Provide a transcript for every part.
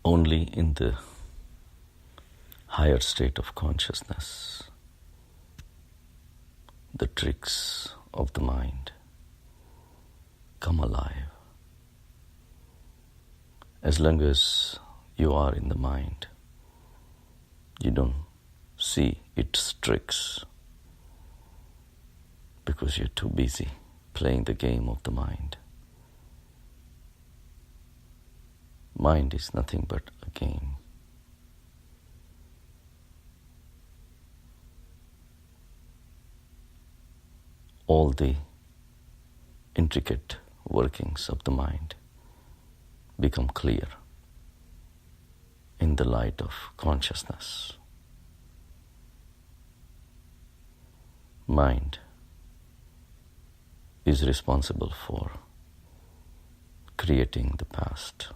Only in the higher state of consciousness, the tricks of the mind come alive. As long as you are in the mind, you don't see its tricks because you're too busy playing the game of the mind. Mind is nothing but a game. All the intricate workings of the mind become clear in the light of consciousness. Mind is responsible for creating the past,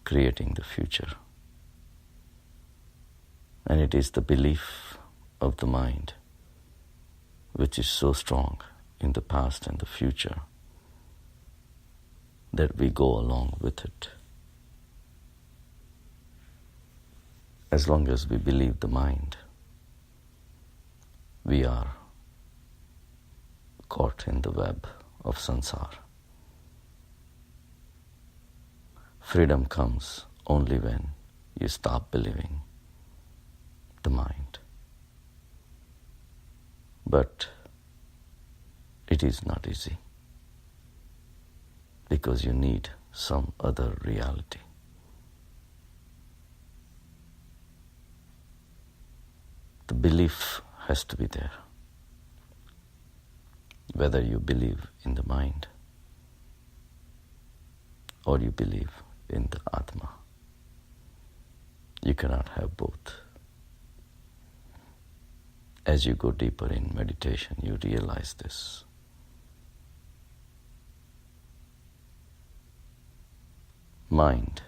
creating the future. And it is the belief of the mind which is so strong in the past and the future that we go along with it. As long as we believe the mind, we are caught in the web of sansar. Freedom comes only when you stop believing the mind. But it is not easy because you need some other reality. The belief has to be there. Whether you believe in the mind or you believe in the Atma, you cannot have both. As you go deeper in meditation, you realize this. Mind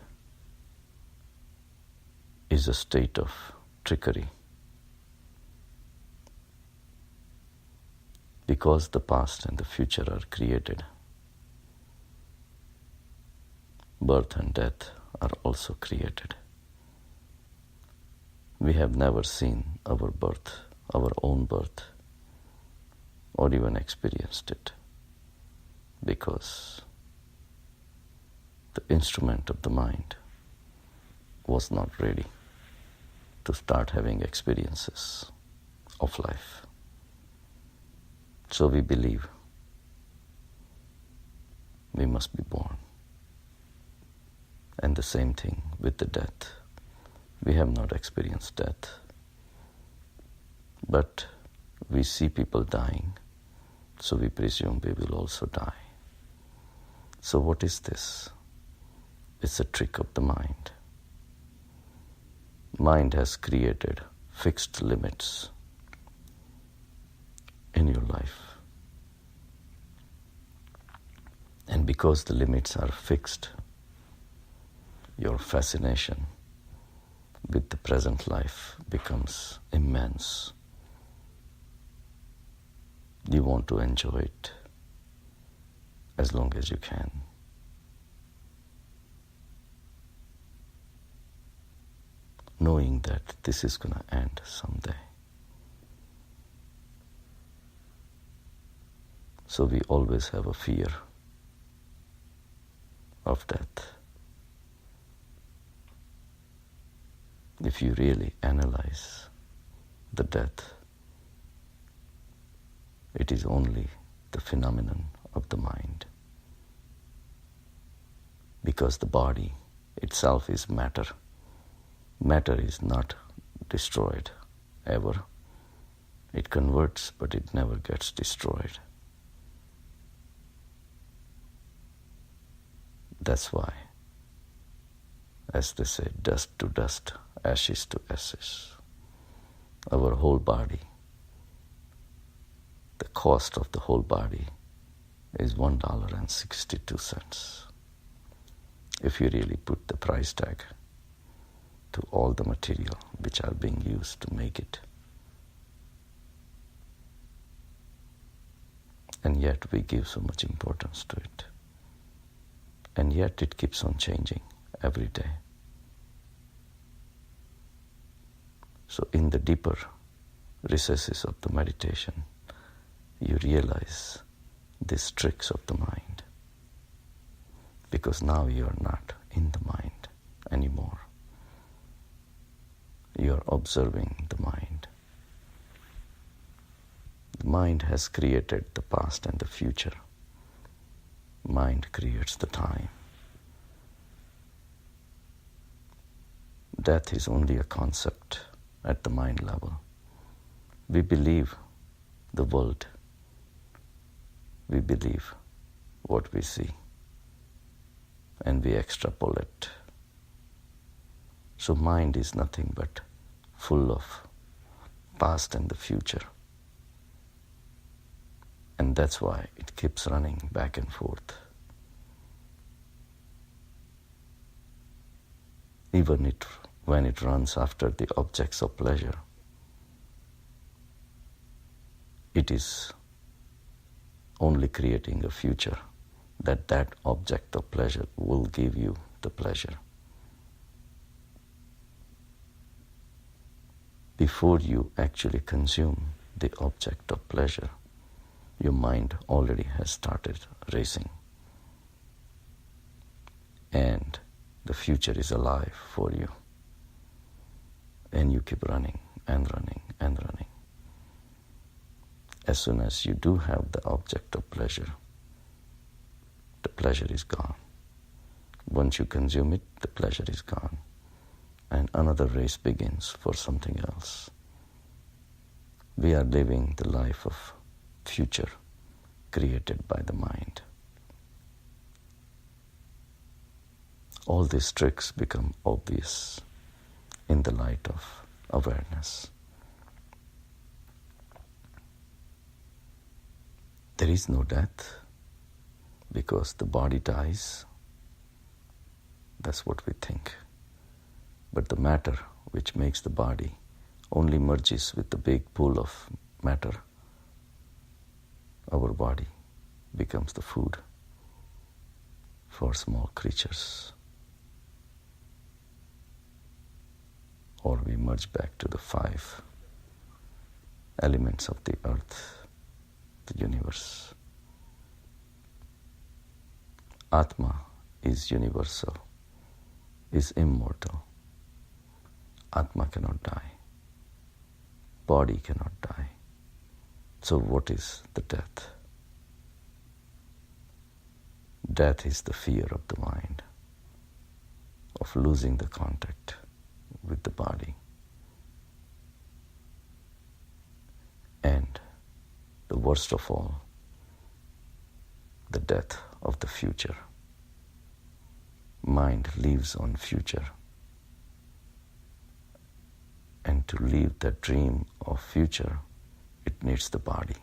is a state of trickery because the past and the future are created. Birth and death are also created. We have never seen our birth, our own birth, or even experienced it because the instrument of the mind was not ready to start having experiences of life. So we believe we must be born. And the same thing with the death. We have not experienced death, but we see people dying, so we presume we will also die. So what is this? It's a trick of the mind. Mind has created fixed limits in your life. And because the limits are fixed, your fascination with the present life becomes immense. You want to enjoy it as long as you can. Knowing that this is going to end someday. So we always have a fear of death. If you really analyze the death, it is only the phenomenon of the mind. Because the body itself is matter. Matter is not destroyed ever. It converts, but it never gets destroyed. That's why, as they say, dust to dust, ashes to ashes. Our whole body, the cost of the whole body is $1.62. If you really put the price tag to all the material which are being used to make it. And yet we give so much importance to it. And yet it keeps on changing every day. So in the deeper recesses of the meditation, you realize these tricks of the mind, because now you are not in the mind anymore. You are observing the mind. The mind has created the past and the future. Mind creates the time. Death is only a concept at the mind level. We believe the world. We believe what we see, and we extrapolate. So mind is nothing but full of past and the future. And that's why it keeps running back and forth. Even when it runs after the objects of pleasure, it is only creating a future that object of pleasure will give you the pleasure. Before you actually consume the object of pleasure, your mind already has started racing. And the future is alive for you. And you keep running and running and running. As soon as you do have the object of pleasure, the pleasure is gone. Once you consume it, the pleasure is gone. And another race begins for something else. We are living the life of future created by the mind. All these tricks become obvious in the light of awareness. There is no death because the body dies. That's what we think. But the matter which makes the body only merges with the big pool of matter. Our body becomes the food for small creatures. Or we merge back to the 5 elements of the earth, the universe. Atma is universal, is immortal. Atma cannot die. Body cannot die. So what is the death? Death is the fear of the mind, of losing the contact with the body. And the worst of all, the death of the future. Mind lives on future. And to live that dream of future, it needs the body.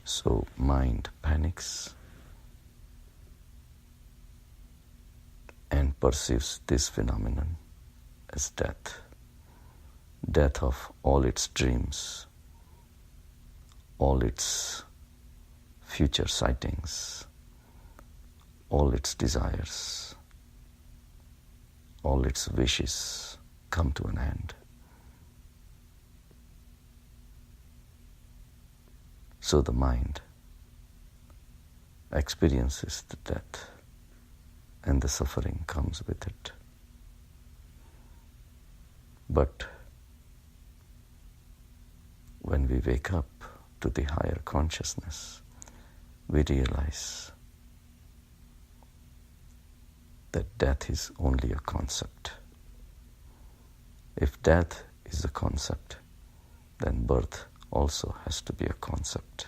So mind panics and perceives this phenomenon as death. Death of all its dreams, all its future sightings, all its desires, all its wishes come to an end. So the mind experiences the death, and the suffering comes with it. But when we wake up to the higher consciousness, we realize that death is only a concept. If death is a concept, then birth also has to be a concept.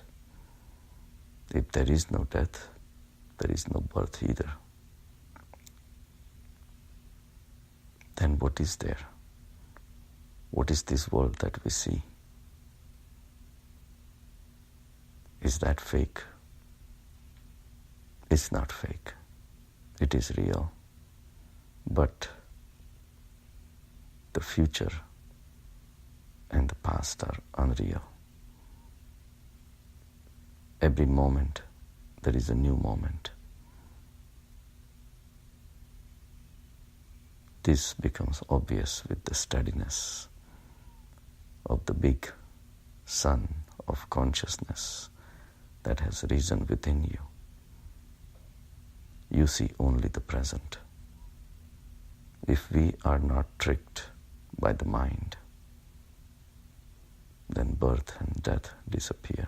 If there is no death, there is no birth either. Then what is there? What is this world that we see? Is that fake? It's not fake. It is real. But the future and the past are unreal. Every moment there is a new moment. This becomes obvious with the steadiness of the big sun of consciousness that has risen within you. You see only the present. If we are not tricked by the mind, then birth and death disappear.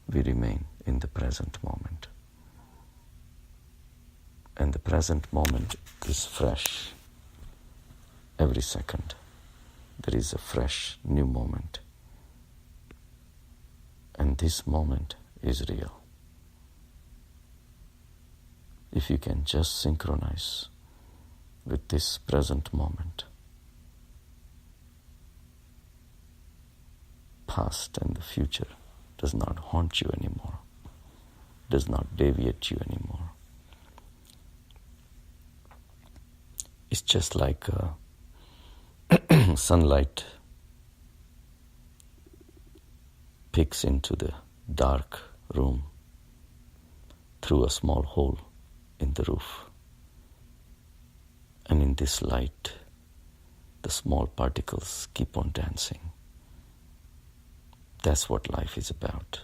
We remain in the present moment. And the present moment is fresh. Every second there is a fresh new moment. And this moment is real. If you can just synchronize with this present moment, past and the future does not haunt you anymore, does not deviate you anymore. It's just like sunlight peeks into the dark room through a small hole in the roof. And in this light, the small particles keep on dancing. That's what life is about.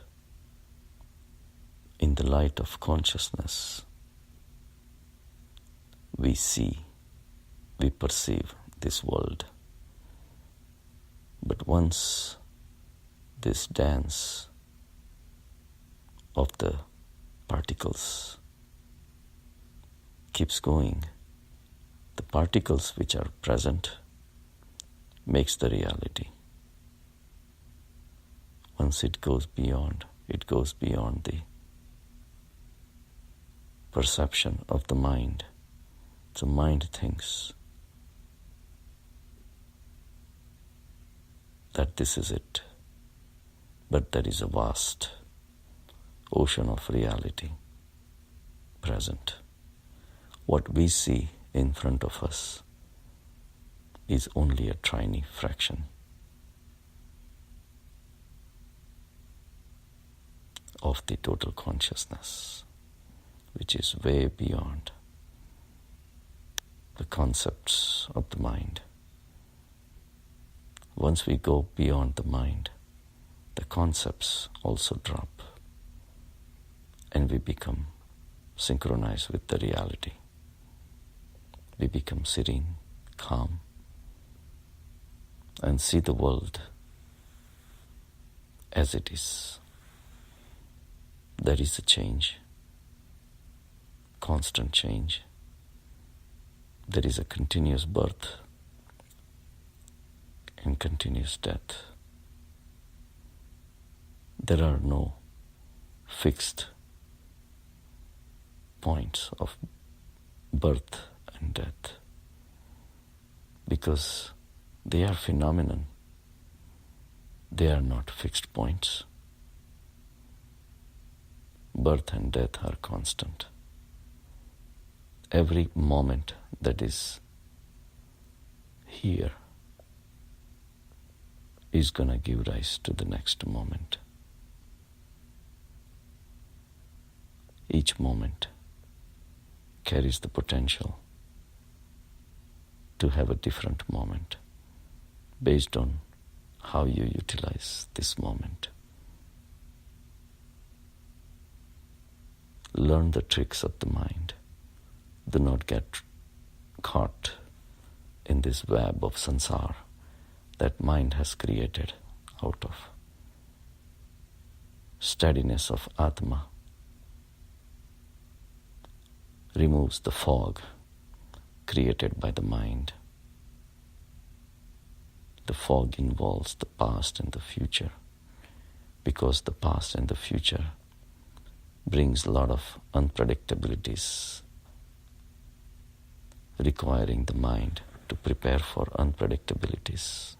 In the light of consciousness, we see, we perceive this world. But once this dance of the particles keeps going, the particles which are present makes the reality. Once it goes beyond the perception of the mind. The mind thinks that this is it, but there is a vast ocean of reality present. What we see in front of us is only a tiny fraction of the total consciousness, which is way beyond the concepts of the mind. Once we go beyond the mind, the concepts also drop and we become synchronized with the reality. We become serene, calm, and see the world as it is. There is a change, constant change. There is a continuous birth and continuous death. There are no fixed points of birth and death because they are phenomenon. They are not fixed points. Birth and death are constant. Every moment that is here is going to give rise to the next moment. Each moment carries the potential to have a different moment based on how you utilize this moment. Learn the tricks of the mind. Do not get caught in this web of sansar that mind has created out of steadiness of Atma. Removes the fog created by the mind. The fog involves the past and the future because the past and the future brings a lot of unpredictabilities, requiring the mind to prepare for unpredictabilities.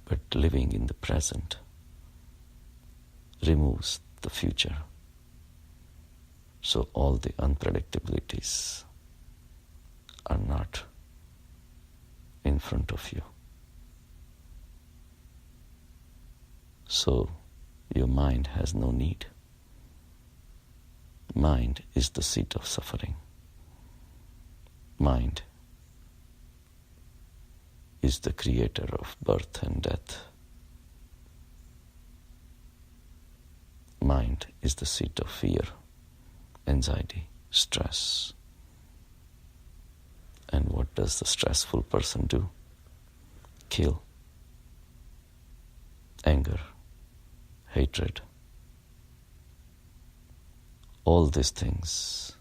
But living in the present removes the future. So all the unpredictabilities are not in front of you. So your mind has no need Mind is the seat of suffering. Mind is the creator of birth and death. Mind is the seat of fear, anxiety, stress. And what does the stressful person do? Kill. Anger, hatred. All these things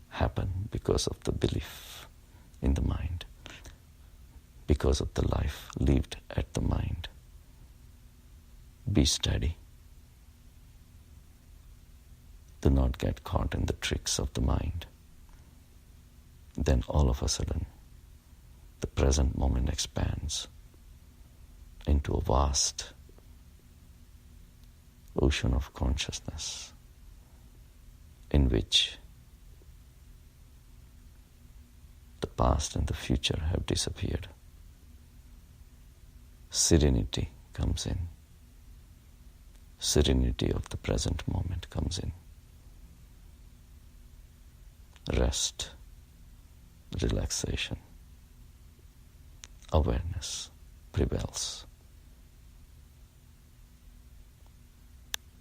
happen because of the belief in the mind, because of the life lived at the mind. Be steady. Do not get caught in the tricks of the mind. Then all of a sudden, the present moment expands into a vast ocean of consciousness in which the past and the future have disappeared. Serenity comes in. Serenity of the present moment comes in. Rest, relaxation, awareness prevails.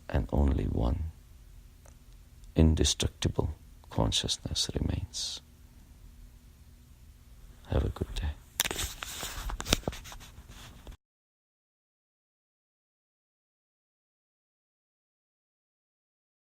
And only one indestructible consciousness remains. Have a good day.